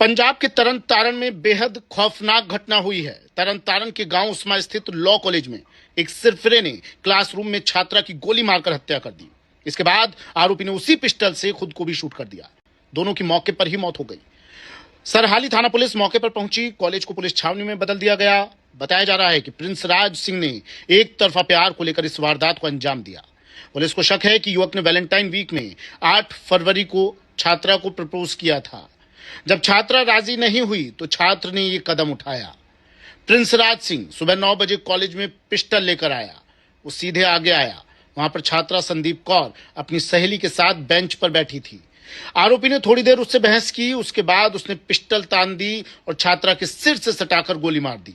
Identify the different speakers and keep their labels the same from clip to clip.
Speaker 1: पंजाब के तरन तारण में बेहद खौफनाक घटना हुई है। तरन तारण के गांव उस्मा स्थित लॉ कॉलेज में एक सिरफिरे ने क्लासरूम में छात्रा की गोली मारकर हत्या कर दी। इसके बाद आरोपी ने उसी पिस्टल से खुद को भी शूट कर दिया। दोनों की मौके पर ही मौत हो गई। सरहाली थाना पुलिस मौके पर पहुंची। कॉलेज को पुलिस छावनी में बदल दिया गया। बताया जा रहा है कि प्रिंस राज सिंह ने एक तरफा प्यार को लेकर इस वारदात को अंजाम दिया। पुलिस को शक है कि युवक ने वैलेंटाइन वीक में 8 फरवरी को छात्रा को प्रपोज किया था। जब छात्रा राजी नहीं हुई तो छात्र ने यह कदम उठाया। प्रिंस राज सिंह सुबह 9 बजे कॉलेज में पिस्टल लेकर आया। वो सीधे आगे आया। वहां पर छात्रा संदीप कौर अपनी सहेली के साथ बेंच पर बैठी थी। आरोपी ने थोड़ी देर उससे बहस की। उसके बाद उसने पिस्टल तान दी और छात्रा के सिर से सटाकर गोली मार दी।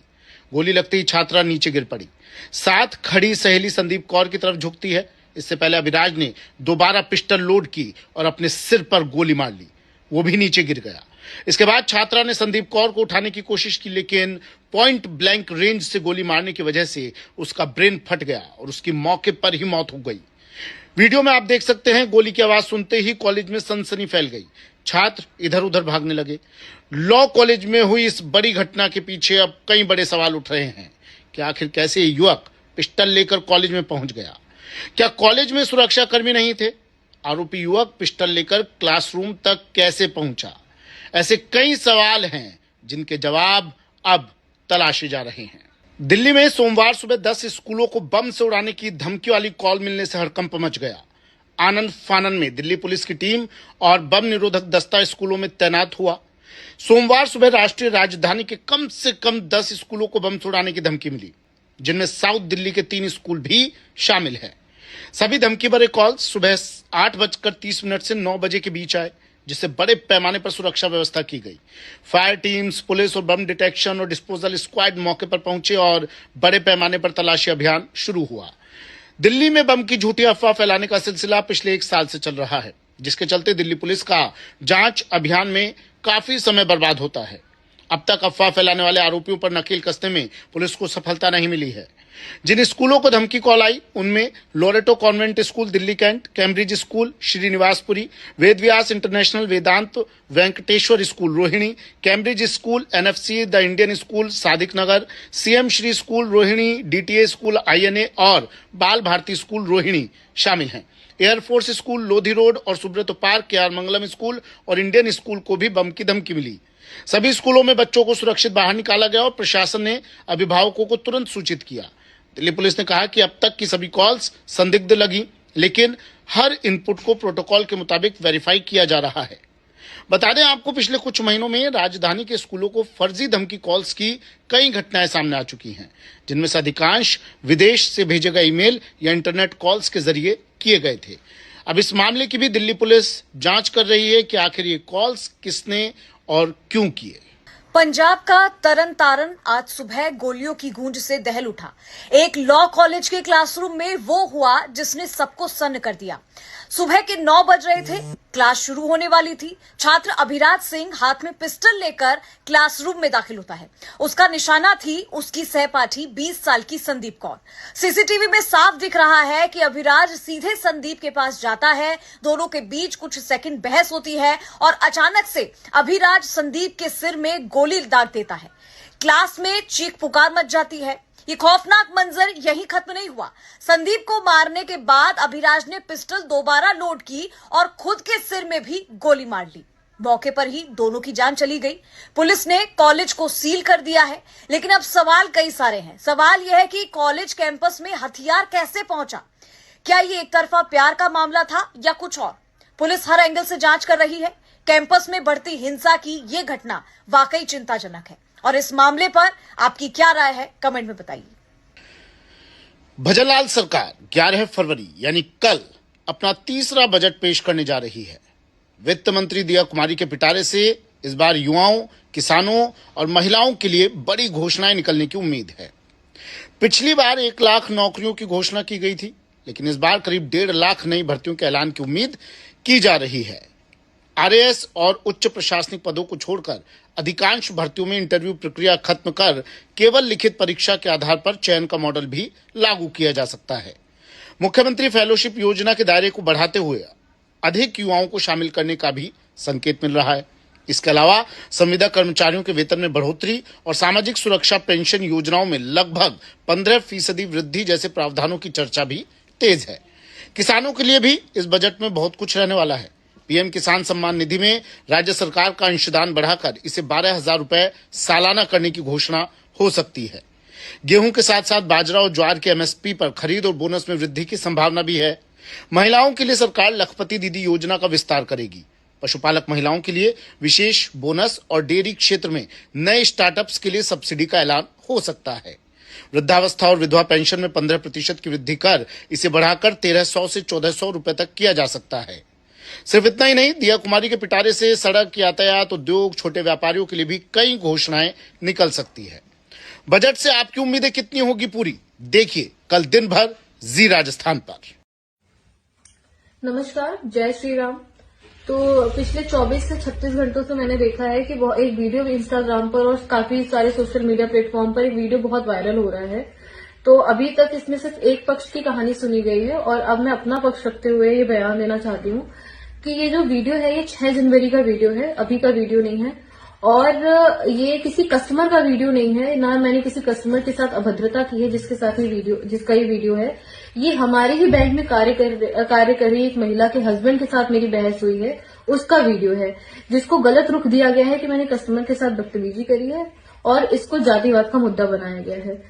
Speaker 1: गोली लगते ही छात्रा नीचे गिर पड़ी। साथ खड़ी सहेली संदीप कौर की तरफ झुकती है। इससे पहले अभिराज ने दोबारा पिस्टल लोड की और अपने सिर पर गोली मार ली। वो भी नीचे गिर गया। इसके बाद छात्रा ने संदीप कौर को उठाने की कोशिश की, लेकिन पॉइंट ब्लैंक रेंज से गोली मारने की वजह से उसका ब्रेन फट गया और उसकी मौके पर ही मौत हो गई। वीडियो में आप देख सकते हैं, गोली की आवाज सुनते ही कॉलेज में सनसनी फैल गई। छात्र इधर उधर भागने लगे। लॉ कॉलेज में हुई इस बड़ी घटना के पीछे अब कई बड़े सवाल उठ रहे हैं कि आखिर कैसे ये युवक पिस्टल लेकर कॉलेज में पहुंच गया। क्या कॉलेज में सुरक्षा कर्मी नहीं थे? आरोपी युवक पिस्टल लेकर क्लासरूम तक कैसे पहुंचा? ऐसे कई सवाल हैं जिनके जवाब अब तलाशे जा रहे हैं। दिल्ली में सोमवार सुबह 10 स्कूलों को बम से उड़ाने की धमकी वाली कॉल मिलने से हड़कंप मच गया। आनंद फानन में दिल्ली पुलिस की टीम और बम निरोधक दस्ता स्कूलों में तैनात हुआ। सोमवार सुबह राष्ट्रीय राजधानी के कम से कम 10 स्कूलों को बम से उड़ाने की धमकी मिली, जिनमें साउथ दिल्ली के 3 स्कूल भी शामिल है। सभी धमकी भरे कॉल सुबह 8:30 से 9 बजे के बीच आए, जिससे बड़े पैमाने पर सुरक्षा व्यवस्था की गई। फायर टीम्स, पुलिस और बम डिटेक्शन और डिस्पोजल स्क्वाड मौके पर पहुंचे और बड़े पैमाने पर तलाशी अभियान शुरू हुआ। दिल्ली में बम की झूठी अफवाह फैलाने का सिलसिला पिछले 1 साल से चल रहा है, जिसके चलते दिल्ली पुलिस का जांच अभियान में काफी समय बर्बाद होता है। अब तक अफवाह फैलाने वाले आरोपियों पर नकेल कसने में पुलिस को सफलता नहीं मिली है। जिन स्कूलों को धमकी कॉल आई उनमें Loreto Convent School Delhi Cantt, Cambridge School Srinivaspuri, Vedvyas International Vedant Venkateshwar School Rohini, Cambridge School NFC the Indian School Sadiq Nagar, CM Shri School Rohini, DTA School INA और बाल भारती स्कूल रोहिणी शामिल हैं। एयरफोर्स स्कूल लोधी रोड और सुब्रतो पार्क, केआर मंगलम स्कूल और इंडियन स्कूल को भी बम की धमकी मिली। सभी स्कूलों में बच्चों को सुरक्षित बाहर निकाला गया और प्रशासन ने अभिभावकों को तुरंत सूचित किया। दिल्ली पुलिस ने कहा कि अब तक की सभी कॉल्स संदिग्ध लगी, लेकिन हर इनपुट को प्रोटोकॉल के मुताबिक वेरीफाई किया जा रहा है। बता दें आपको, पिछले कुछ महीनों में राजधानी के स्कूलों को फर्जी धमकी कॉल्स की कई घटनाएं सामने आ चुकी हैं, जिनमें से अधिकांश विदेश से भेजे गए ईमेल या इंटरनेट कॉल्स के जरिए किए गए थे। अब इस मामले की भी दिल्ली पुलिस जांच कर रही है कि आखिर ये कॉल्स किसने और क्यों किए।
Speaker 2: पंजाब का तरन तारण आज सुबह गोलियों की गूंज से दहल उठा। एक लॉ कॉलेज के क्लासरूम में वो हुआ जिसने सबको सन्न कर दिया। सुबह के 9 बज रहे थे, क्लास शुरू होने वाली थी। छात्र अभिराज सिंह हाथ में पिस्टल लेकर क्लासरूम में दाखिल होता है। उसका निशाना थी उसकी सहपाठी 20 साल की संदीप कौर। सीसीटीवी में साफ दिख रहा है कि अभिराज सीधे संदीप के पास जाता है। दोनों के बीच कुछ सेकंड बहस होती है और अचानक से अभिराज संदीप के सिर में गोली दाग देता है। क्लास में चीख पुकार मच जाती है। ये खौफनाक मंजर यहीं खत्म नहीं हुआ। संदीप को मारने के बाद अभिराज ने पिस्टल दोबारा लोड की और खुद के सिर में भी गोली मार ली। मौके पर ही दोनों की जान चली गई। पुलिस ने कॉलेज को सील कर दिया है, लेकिन अब सवाल कई सारे हैं। सवाल यह है कि कॉलेज कैंपस में हथियार कैसे पहुंचा? क्या ये एक तरफा प्यार का मामला था या कुछ और? पुलिस हर एंगल से जांच कर रही है। कैंपस में बढ़ती हिंसा की ये घटना वाकई चिंताजनक है और इस मामले पर आपकी क्या राय है, कमेंट में बताइए।
Speaker 1: भजनलाल सरकार 11 फरवरी यानी कल अपना तीसरा बजट पेश करने जा रही है। वित्त मंत्री दिया कुमारी के पिटारे से इस बार युवाओं, किसानों और महिलाओं के लिए बड़ी घोषणाएं निकलने की उम्मीद है। पिछली बार 1 लाख नौकरियों की घोषणा की गई थी, लेकिन इस बार करीब 1.5 लाख नई भर्तियों के ऐलान की उम्मीद की जा रही है। आरएएस और उच्च प्रशासनिक पदों को छोड़कर अधिकांश भर्तियों में इंटरव्यू प्रक्रिया खत्म कर केवल लिखित परीक्षा के आधार पर चयन का मॉडल भी लागू किया जा सकता है। मुख्यमंत्री फेलोशिप योजना के दायरे को बढ़ाते हुए अधिक युवाओं को शामिल करने का भी संकेत मिल रहा है। इसके अलावा संविदा कर्मचारियों के वेतन में बढ़ोतरी और सामाजिक सुरक्षा पेंशन योजनाओं में लगभग 15% वृद्धि जैसे प्रावधानों की चर्चा भी तेज है। किसानों के लिए भी इस बजट में बहुत कुछ रहने वाला है। पीएम किसान सम्मान निधि में राज्य सरकार का अंशदान बढ़ाकर इसे 12,000 रुपए सालाना करने की घोषणा हो सकती है। गेहूं के साथ साथ बाजरा और ज्वार के एमएसपी पर खरीद और बोनस में वृद्धि की संभावना भी है। महिलाओं के लिए सरकार लखपति दीदी योजना का विस्तार करेगी। पशुपालक महिलाओं के लिए विशेष बोनस और डेयरी क्षेत्र में नए स्टार्टअप्स के लिए सब्सिडी का ऐलान हो सकता है। वृद्धावस्था और विधवा पेंशन में 15% की वृद्धि कर इसे बढ़ाकर 1,300 से 1,400 रुपए तक किया जा सकता है। सिर्फ इतना ही नहीं, दिया कुमारी के पिटारे से सड़क, यातायात, उद्योग, छोटे व्यापारियों के लिए भी कई घोषणाएं निकल सकती है। बजट से आपकी उम्मीदें कितनी होगी पूरी, देखिए कल दिन भर जी राजस्थान पर।
Speaker 3: नमस्कार, जय श्री राम। तो पिछले 24 से 36 घंटों से मैंने देखा है कि एक वीडियो इंस्टाग्राम पर और काफी सारे सोशल मीडिया प्लेटफॉर्म पर एक वीडियो बहुत वायरल हो रहा है। तो अभी तक इसमें सिर्फ एक पक्ष की कहानी सुनी गई है और अब मैं अपना पक्ष रखते हुए ये बयान देना चाहती हूँ कि ये जो वीडियो है ये 6 जनवरी का वीडियो है, अभी का वीडियो नहीं है। और ये किसी कस्टमर का वीडियो नहीं है, ना मैंने किसी कस्टमर के साथ अभद्रता की है जिसका ये वीडियो है। ये हमारे ही बैंक में कार्य कर रही एक महिला के हस्बैंड के साथ मेरी बहस हुई है, उसका वीडियो है, जिसको गलत रुख दिया गया है कि मैंने कस्टमर के साथ बदतमीजी करी है और इसको जातिवाद का मुद्दा बनाया गया है।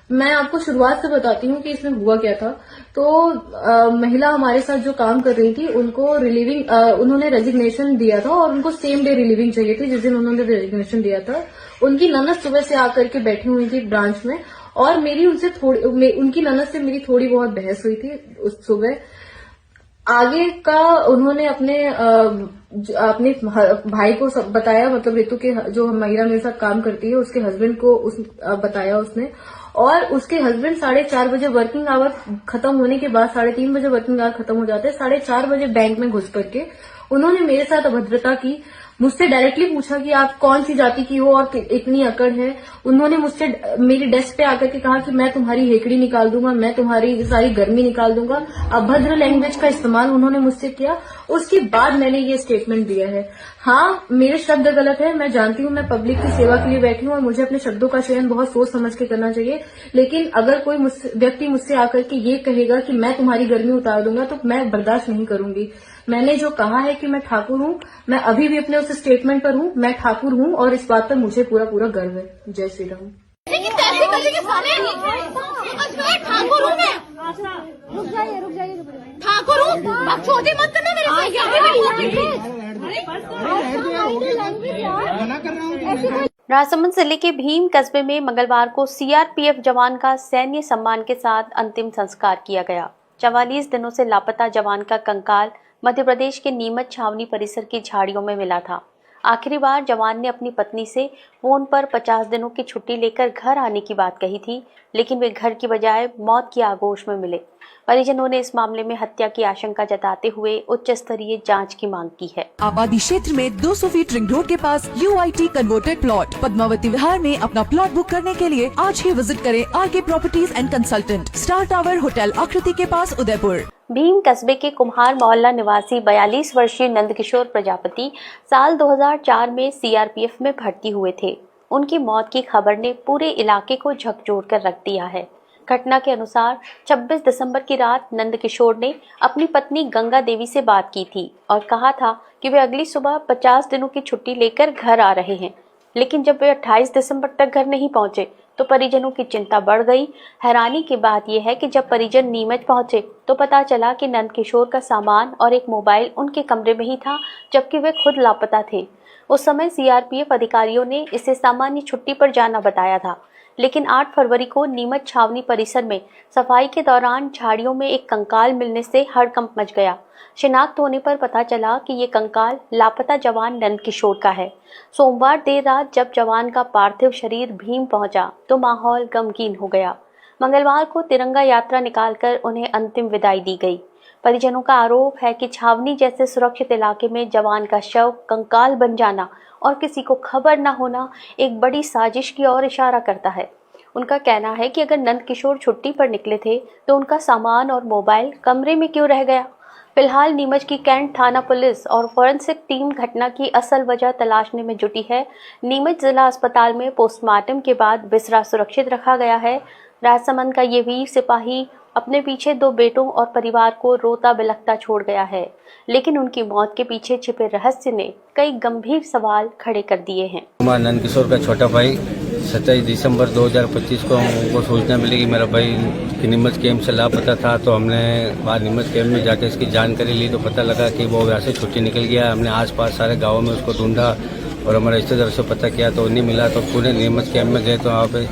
Speaker 3: मैं आपको शुरुआत से बताती हूँ कि इसमें हुआ क्या था। तो महिला हमारे साथ जो काम कर रही थी उनको उन्होंने रेजिग्नेशन दिया था और उनको सेम डे रिलीविंग चाहिए थी। जिस दिन उन्होंने रेजिग्नेशन दिया था उनकी ननद सुबह से आकर के बैठी हुई थी ब्रांच में और उनकी ननद से मेरी थोड़ी बहुत बहस हुई थी उस सुबह। आगे का उन्होंने अपने भाई को बताया, मतलब रितु के जो महिला मेरे साथ काम करती है उसके हस्बैंड को बताया उसने। और उसके हस्बैंड 4:30 बजे वर्किंग आवर खत्म होने के बाद 3:30 बजे वर्किंग आवर खत्म हो जाते हैं, 4:30 बजे बैंक में घुस करके उन्होंने मेरे साथ अभद्रता की। मुझसे डायरेक्टली पूछा कि आप कौन सी जाति की हो और इतनी अकड़ है। उन्होंने मुझसे मेरी डेस्क पे आकर के कहा कि मैं तुम्हारी हेकड़ी निकाल दूंगा, मैं तुम्हारी सारी गर्मी निकाल दूंगा। अभद्र लैंग्वेज का इस्तेमाल उन्होंने मुझसे किया। उसके बाद मैंने ये स्टेटमेंट दिया है। हाँ, मेरे शब्द गलत है, मैं जानती हूँ, मैं पब्लिक की सेवा के लिए बैठी हूँ और मुझे अपने शब्दों का चयन बहुत सोच समझ के करना चाहिए। लेकिन अगर कोई व्यक्ति मुझसे आकर के ये कहेगा कि मैं तुम्हारी गर्मी उतार दूंगा तो मैं बर्दाश्त नहीं करूंगी। मैंने जो कहा है कि मैं ठाकुर हूँ, मैं अभी भी अपने उस स्टेटमेंट पर हूँ, मैं ठाकुर हूँ और इस बात पर मुझे पूरा गर्व है। जय श्री राम।
Speaker 4: ठाकुर हूँ मैं, रुक जाइए ठाकुर हूँ, बकचोदी मत करना मेरे से।
Speaker 5: राजसमंद जिले के भीम कस्बे में मंगलवार को सीआरपीएफ जवान का सैन्य सम्मान के साथ अंतिम संस्कार किया गया। 44 दिनों से लापता जवान का कंकाल मध्य प्रदेश के नीमच छावनी परिसर की झाड़ियों में मिला था। आखिरी बार जवान ने अपनी पत्नी से फोन पर 50 दिनों की छुट्टी लेकर घर आने की बात कही थी, लेकिन वे घर की बजाय मौत की आगोश में मिले। परिजनों ने इस मामले में हत्या की आशंका जताते हुए उच्च स्तरीय जांच की मांग की है।
Speaker 6: आबादी क्षेत्र में 200 फीट रिंग रोड के पास UIT कन्वर्टेड प्लॉट पद्मावती विहार में अपना प्लॉट बुक करने के लिए आज ही विजिट करें RK properties and consultant, star tower hotel आकृति के पास, उदयपुर।
Speaker 5: भीम कस्बे के कुम्हार मोहल्ला निवासी 42 वर्षीय नंदकिशोर प्रजापति साल 2004 में सीआरपीएफ में भर्ती हुए थे। उनकी मौत की खबर ने पूरे इलाके को झकझोर कर रख दिया है। घटना के अनुसार 26 दिसंबर की रात नंदकिशोर ने अपनी पत्नी गंगा देवी से बात की थी और कहा था कि वे अगली सुबह 50 दिनों की छुट्टी लेकर घर आ रहे हैं, लेकिन जब वे 28 दिसंबर तक घर नहीं पहुंचे तो परिजनों की चिंता बढ़ गई। हैरानी की बात यह है कि जब परिजन नीमच पहुंचे तो पता चला कि नंदकिशोर का सामान और एक मोबाइल उनके कमरे में ही था, जबकि वे खुद लापता थे। उस समय सीआरपीएफ अधिकारियों ने इसे सामान्य छुट्टी पर जाना बताया था, लेकिन 8 फरवरी को नीमच छावनी परिसर में सफाई के दौरान झाड़ियों में एक कंकाल मिलने से हड़कंप मच गया। शिनाख्त होने पर पता चला कि ये कंकाल लापता जवान नंदकिशोर का है। सोमवार देर रात जब जवान का पार्थिव शरीर भीम पहुंचा तो माहौल गमगीन हो गया। मंगलवार को तिरंगा यात्रा निकालकर उन्हें अंतिम विदाई दी गई। परिजनों का आरोप है कि छावनी जैसे सुरक्षित इलाके में जवान का शव कंकाल बन जाना और किसी को खबर न होना एक बड़ी साजिश की ओर इशारा करता है। उनका कहना है कि अगर नंदकिशोर छुट्टी पर निकले थे तो उनका सामान और मोबाइल कमरे में क्यों रह गया। फिलहाल नीमच की कैंट थाना पुलिस और फॉरेंसिक टीम घटना की असल वजह तलाशने में जुटी है। नीमच जिला अस्पताल में पोस्टमार्टम के बाद बिस्तरा सुरक्षित रखा गया है। राजसमंद का ये वीर सिपाही अपने पीछे 2 बेटों और परिवार को रोता बिलखता छोड़ गया है, लेकिन उनकी मौत के पीछे छिपे रहस्य ने कई गंभीर सवाल खड़े कर दिए हैं।
Speaker 7: कुमार नंदकिशोर का छोटा भाई 27 दिसंबर 2025 को हमको सूचना मिली कि मेरा भाई नीमच कैंप से लापता था, तो हमने वहाँ नीमच कैंप में जाकर इसकी जानकारी ली तो पता लगा कि वो यहाँ से छुट्टी निकल गया। हमने आसपास सारे गाँवों में उसको ढूंढा और हमारे रिश्तेदारों से पता किया तो नहीं मिला। तो पूरे नीमच कैंप में गए तो वहाँ पे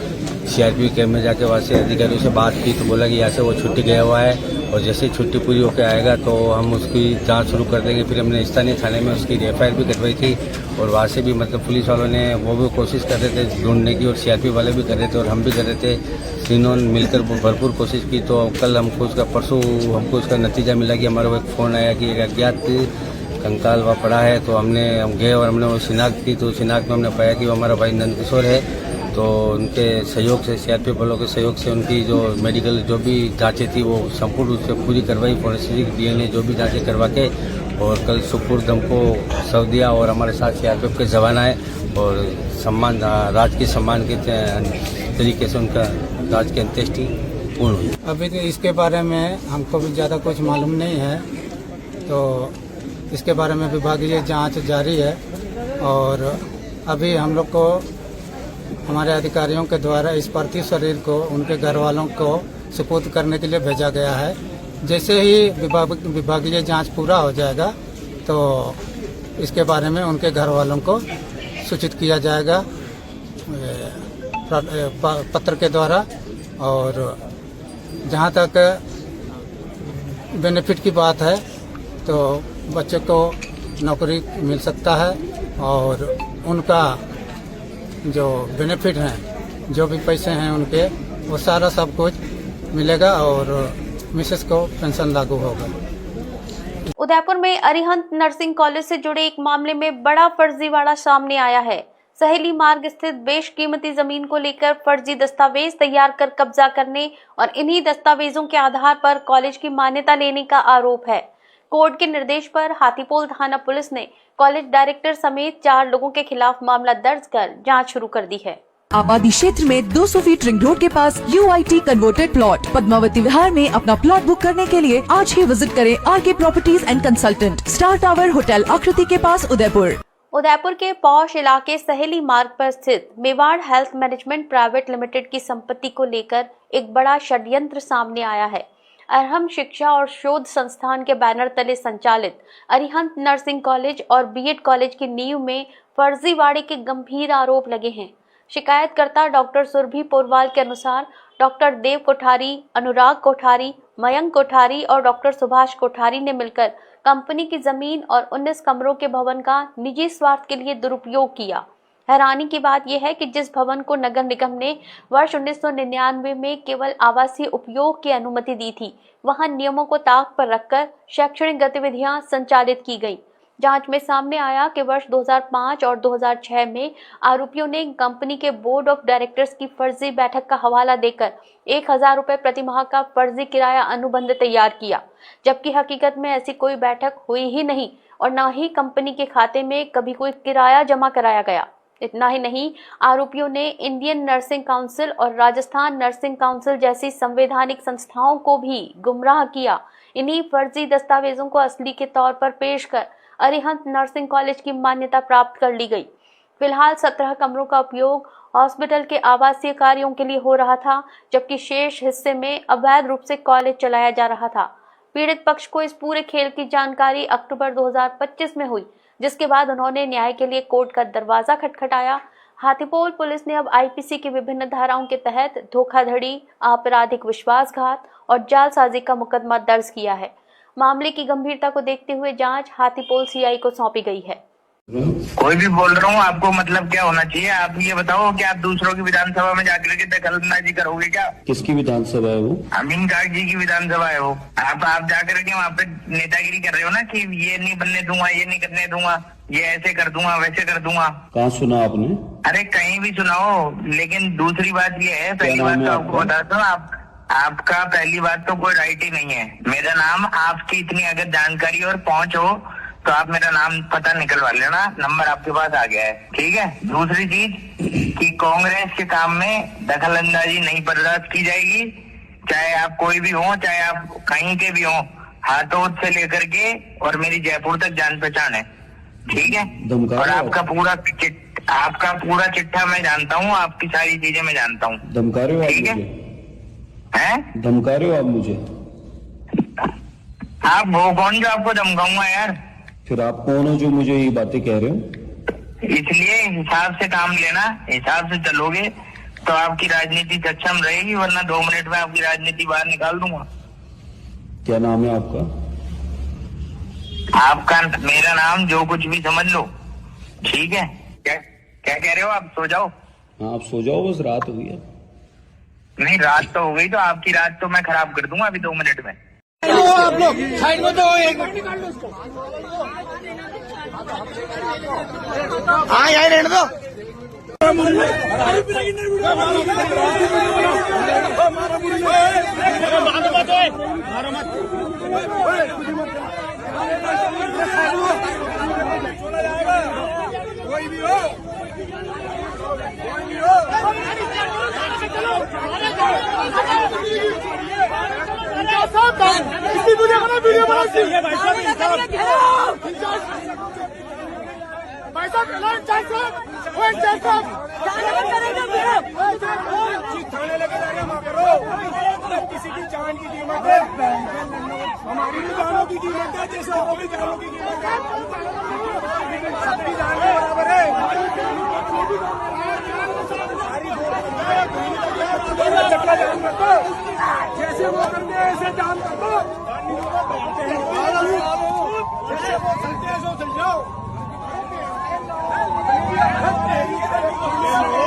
Speaker 7: CRP कैंप में जाके वहाँ से अधिकारियों से बात की तो बोला कि यहाँ से वो छुट्टी गया हुआ है और जैसे ही छुट्टी पूरी होकर आएगा तो हम उसकी जांच शुरू कर देंगे। फिर हमने स्थानीय थाने में उसकी FIR भी करवाई थी और वहाँ से भी मतलब पुलिस वालों ने वो भी कोशिश कर रहे थे ढूंढने की और CRP वाले भी कर रहे थे और हम भी कर रहे थे। तीनों मिलकर भरपूर कोशिश की। तो कल हमको उसका परसों हमको उसका नतीजा मिला कि हमारा एक फ़ोन आया कि एक अज्ञात कंकाल वहाँ पड़ा है। तो हम गए और हमने वो शिनाख्त की। तो शिनाख्त में हमने पाया कि वो हमारा भाई नंदकिशोर है। तो उनके सहयोग से CRP वालों के सहयोग से उनकी जो मेडिकल जो भी जांचें थी वो संपूर्ण रूप से पूरी करवाई। फॉरेंसिक DNA जो भी जांचें करवा के और कल सुपुर्द हमको सौंप दिया और हमारे साथ CRPF के जवान आए और सम्मान राजकीय सम्मान के तरीके से उनका राजकीय अंत्येष्टि पूर्ण हुई।
Speaker 8: अभी तो इसके बारे में हमको भी ज़्यादा कुछ मालूम नहीं है, तो इसके बारे में विभागीय जांच जारी है और अभी हम लोग को हमारे अधिकारियों के द्वारा इस पार्थिव शरीर को उनके घर वालों को सुपुर्द करने के लिए भेजा गया है। जैसे ही विभागीय जांच पूरा हो जाएगा तो इसके बारे में उनके घर वालों को सूचित किया जाएगा पत्र के द्वारा। और जहां तक बेनिफिट की बात है तो बच्चे को नौकरी मिल सकता है और उनका जो बेनिफिट हैं जो भी पैसे हैं उनके वो सारा सब कुछ मिलेगा और मिसेस को पेंशन लागू होगा।
Speaker 5: उदयपुर में अरिहंत नर्सिंग कॉलेज से जुड़े एक मामले में बड़ा फर्जीवाड़ा सामने आया है। सहेली मार्ग स्थित बेशकीमती जमीन को लेकर फर्जी दस्तावेज तैयार कर कब्जा करने और इन्हीं दस्तावेजों के आधार पर कॉलेज की मान्यता लेने का आरोप है। कोर्ट के निर्देश पर हाथीपोल थाना पुलिस ने कॉलेज डायरेक्टर समेत 4 लोगों के खिलाफ मामला दर्ज कर जांच शुरू कर दी है।
Speaker 6: आबादी क्षेत्र में 200 फीट रिंग रोड के पास UIT कन्वर्टेड प्लॉट पद्मावती विहार में अपना प्लॉट बुक करने के लिए आज ही विजिट करें RK properties and consultant, star tower hotel आकृति के पास उदयपुर।
Speaker 5: उदयपुर के पौष इलाके सहेली मार्ग पर स्थित Mewar health management private limited की संपत्ति को लेकर एक बड़ा षड्यंत्र सामने आया है। अरहम शिक्षा और शोध संस्थान के बैनर तले संचालित अरिहंत नर्सिंग कॉलेज और BEd कॉलेज की नींव में फर्जीवाड़े के गंभीर आरोप लगे हैं। शिकायतकर्ता डॉक्टर सुरभि पोरवाल के अनुसार डॉक्टर देव कोठारी, अनुराग कोठारी, मयंक कोठारी और डॉक्टर सुभाष कोठारी ने मिलकर कंपनी की जमीन और 19 कमरों के भवन का निजी स्वार्थ के लिए दुरुपयोग किया। हैरानी की बात यह है कि जिस भवन को नगर निगम ने वर्ष 1999 में केवल आवासीय उपयोग की अनुमति दी थी, वहां नियमों को ताक पर रखकर शैक्षणिक गतिविधियां संचालित की गई। जांच में सामने आया कि वर्ष 2005 और 2006 में आरोपियों ने कंपनी के बोर्ड ऑफ डायरेक्टर्स की फर्जी बैठक का हवाला देकर 1000 रुपए प्रतिमाह का फर्जी किराया अनुबंध तैयार किया, जबकि हकीकत में ऐसी कोई बैठक हुई ही नहीं और न ही कंपनी के खाते में कभी कोई किराया जमा कराया गया। इतना ही नहीं, आरोपियों ने इंडियन नर्सिंग काउंसिल और राजस्थान नर्सिंग काउंसिल जैसी संवैधानिक संस्थाओं को भी गुमराह किया। इन्हीं फर्जी दस्तावेजों को असली के तौर पर पेश कर अरिहंत नर्सिंग कॉलेज की मान्यता प्राप्त कर ली गई। फिलहाल 17 कमरों का उपयोग हॉस्पिटल के आवासीय कार्यों के लिए हो रहा था, जबकि शेष हिस्से में अवैध रूप से कॉलेज चलाया जा रहा था। पीड़ित पक्ष को इस पूरे खेल की जानकारी अक्टूबर 2025 में हुई, जिसके बाद उन्होंने न्याय के लिए कोर्ट का दरवाजा खटखटाया। हाथीपोल पुलिस ने अब IPC की विभिन्न धाराओं के तहत धोखाधड़ी, आपराधिक विश्वासघात और जालसाजी का मुकदमा दर्ज किया है। मामले की गंभीरता को देखते हुए जांच हाथीपोल CI को सौंपी गई है।
Speaker 9: कोई भी बोल रहा हूँ, आपको मतलब क्या होना चाहिए? आप ये बताओ कि आप दूसरों की विधानसभा में जाकर के दखलंदाजी करोगे क्या?
Speaker 10: किसकी विधानसभा है वो?
Speaker 9: अमीन काग जी की विधानसभा है वो। आप जाकर के वहाँ पे नेतागिरी कर रहे हो ना कि ये नहीं बनने दूंगा, ये नहीं करने दूंगा, ये ऐसे कर दूंगा, वैसे कर दूंगा।
Speaker 10: कहाँ सुना आपने?
Speaker 9: अरे कहीं भी सुनाओ, लेकिन दूसरी बात ये है, पहली बात तो आपको बता दो, आपका पहली बात तो कोई राइट ही नहीं है। मेरा नाम, आपकी इतनी अगर जानकारी और पहुंच हो तो आप मेरा नाम पता निकलवा लेना, नंबर आपके पास आ गया है, ठीक है। दूसरी चीज कि कांग्रेस के काम में दखल अंदाजी नहीं बर्दाश्त की जाएगी, चाहे आप कोई भी हो, चाहे आप कहीं के भी हो, हाथों से लेकर के और मेरी जयपुर तक जान पहचान है, ठीक है। और आपका पूरा चिट्ठा मैं जानता हूँ, आपकी सारी चीजें मैं जानता हूँ।
Speaker 10: धमका रहे हो
Speaker 9: ठीक
Speaker 10: आप
Speaker 9: है?
Speaker 10: मुझे? धमका रहे हो आप मुझे?
Speaker 9: आप वो कौन जो आपको धमकाऊंगा यार?
Speaker 10: फिर आप कौन हो जो मुझे ये बातें कह रहे हो?
Speaker 9: इसलिए हिसाब से काम लेना, हिसाब से चलोगे तो आपकी राजनीति सक्षम रहेगी, वरना 2 मिनट में आपकी राजनीति बाहर निकाल दूंगा।
Speaker 10: क्या नाम है आपका?
Speaker 9: आपका मेरा नाम जो कुछ भी समझ लो, ठीक है। क्या कह रहे हो आप? सो जाओ।
Speaker 10: हाँ, आप सो जाओ, बस रात हुई है।
Speaker 9: नहीं, रात तो हो गई, तो आपकी रात तो मैं खराब कर दूंगा अभी 2 मिनट में।
Speaker 1: आप लोग साइड में तो एक हाँ यहाँ रहने दो। कोई भी हो, वीडियो बना किसी की जान की कीमत है, हमारी भी जानों की कीमत है, जैसे वो भी जानों की कीमत है, सबकी जान के बराबर है। चक्का जान कर दो, जैसे वो करते हैं ऐसे जान कर दो, जैसे वो चलते हैं सो चल जाओ।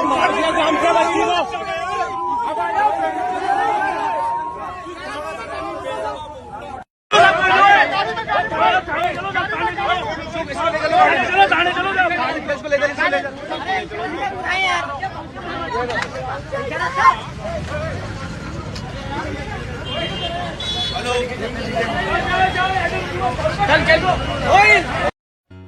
Speaker 1: मार दिया जान के बच्ची को।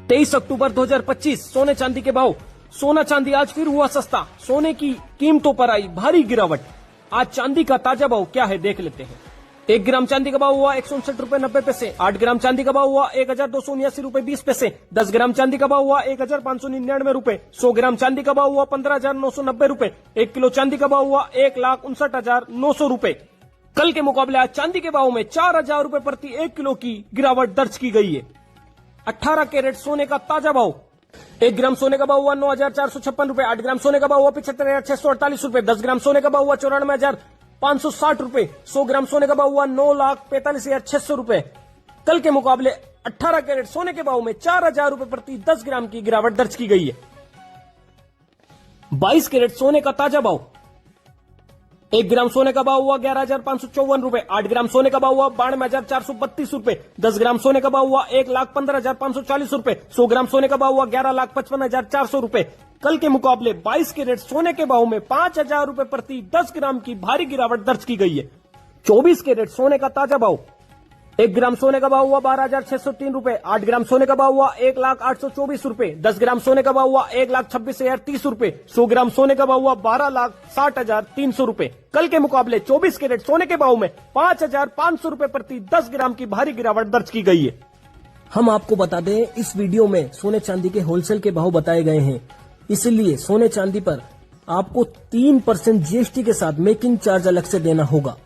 Speaker 11: तेईस अक्टूबर 2025 सोने चांदी के भाव। सोना चांदी आज फिर हुआ सस्ता, सोने की कीमतों पर आई भारी गिरावट। आज चांदी का ताजा भाव क्या है देख लेते हैं। 1 ग्राम चांदी का भाव हुआ 159 रुपए 90 पैसे। 8 ग्राम चांदी का भाव हुआ 1279 रुपए 20 पैसे। 10 ग्राम चांदी का भाव हुआ 1599 रुपए। 100 ग्राम चांदी का भाव हुआ 15,990 रुपए। 1 किलो चांदी का भाव हुआ 1,59,900 रुपए। कल के मुकाबले आज चांदी के भाव में 4,000 रुपए प्रति 1 किलो की गिरावट दर्ज की गई है। 18 कैरेट सोने का ताजा भाव। 1 ग्राम सोने का भाव हुआ 9,456 रुपए। 8 ग्राम सोने का भाव हुआ 75,648 रुपए। 10 ग्राम सोने का भाव हुआ 94,560 रुपए। 100 ग्राम सोने का भाव हुआ 9,45,600 रुपए। कल के मुकाबले 18 कैरेट सोने के भाव में 4,000 रुपए प्रति 10 ग्राम की गिरावट दर्ज की गई है। 22 कैरेट सोने का ताजा भाव। 1 ग्राम सोने का भाव हुआ 11,554 रुपए। 8 ग्राम सोने का भाव हुआ 92,432 रुपए। 10 ग्राम सोने का भाव हुआ 1,15,540 रुपए। 100 ग्राम सोने का भाव हुआ 11,55,400 रुपए। कल के मुकाबले 22 कैरेट सोने के भाव में 5,000 रुपए प्रति 10 ग्राम की भारी गिरावट दर्ज की गई है। 24 कैरेट सोने का ताजा भाव। 1 ग्राम सोने का भाव हुआ 12,603 रुपए। 8 ग्राम सोने का भाव हुआ 1,0824 रुपए। 10 ग्राम सोने का भाव हुआ 1,26,030 रुपए। 100 ग्राम सोने का भाव हुआ 12,60,300 रुपए। कल के मुकाबले 24 कैरेट सोने के भाव में 5,500 रुपए प्रति 10 ग्राम की भारी गिरावट दर्ज की गई है। हम आपको बता दें, इस वीडियो में सोने चांदी के होलसेल के भाव बताए गए हैं, इसलिए सोने चांदी पर आपको 3% जीएसटी के साथ मेकिंग चार्ज अलग से देना होगा।